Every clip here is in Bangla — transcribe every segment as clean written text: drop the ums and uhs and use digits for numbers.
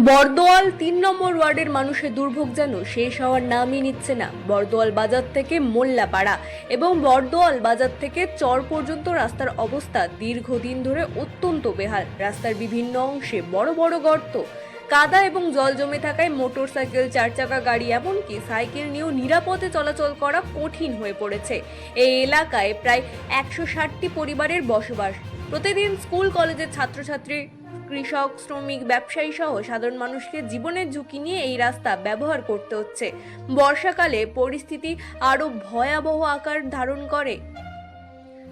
বরদোয়াল ৩ নম্বর ওয়ার্ডের মানুষের দুর্ভোগ যেন শেষ হওয়ার নামই নিচ্ছে না। বরদোয়াল বাজার থেকে মোল্লাপাড়া এবং বরদোয়াল বাজার থেকে চর পর্যন্ত রাস্তার অবস্থা দীর্ঘদিন ধরে অত্যন্ত বেহাল। রাস্তার বিভিন্ন অংশে বড় বড় গর্ত, কাদা এবং জল জমে থাকায় মোটরসাইকেল, চারচাকা গাড়ি এমনকি সাইকেল নিয়েও নিরাপদে চলাচল করা কঠিন হয়ে পড়েছে। এই এলাকায় প্রায় ১৬০টি পরিবারের বসবাস। প্রতিদিন স্কুল কলেজের ছাত্রছাত্রী, কৃষক, শ্রমিক, ব্যবসায়ী সহ সাধারণ মানুষকে জীবনের ঝুঁকি নিয়ে এই রাস্তা ব্যবহার করতে হচ্ছে। বর্ষাকালে পরিস্থিতি আরো ভয়াবহ আকার ধারণ করে।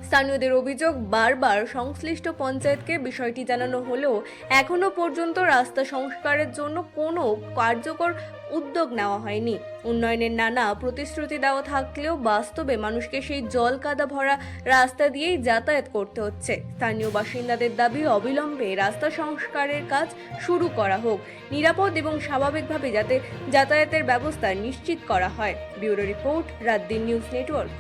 স্থানীয়দের অভিযোগ, বারবার সংশ্লিষ্ট পঞ্চায়েতকে বিষয়টি জানানো হলেও এখনো পর্যন্ত রাস্তা সংস্কারের জন্য কোনো কার্যকর উদ্যোগ নেওয়া হয়নি। উন্নয়নের নানা প্রতিশ্রুতি দেওয়া থাকলেও বাস্তবে মানুষকে সেই জল কাদা ভরা রাস্তা দিয়েই যাতায়াত করতে হচ্ছে। স্থানীয় বাসিন্দাদের দাবি, অবিলম্বে রাস্তা সংস্কারের কাজ শুরু করা হোক, নিরাপদ এবং স্বাভাবিকভাবে যাতে যাতায়াতের ব্যবস্থা নিশ্চিত করা হয়। ব্যুরো রিপোর্ট, রাত দিন নিউজ নেটওয়ার্ক।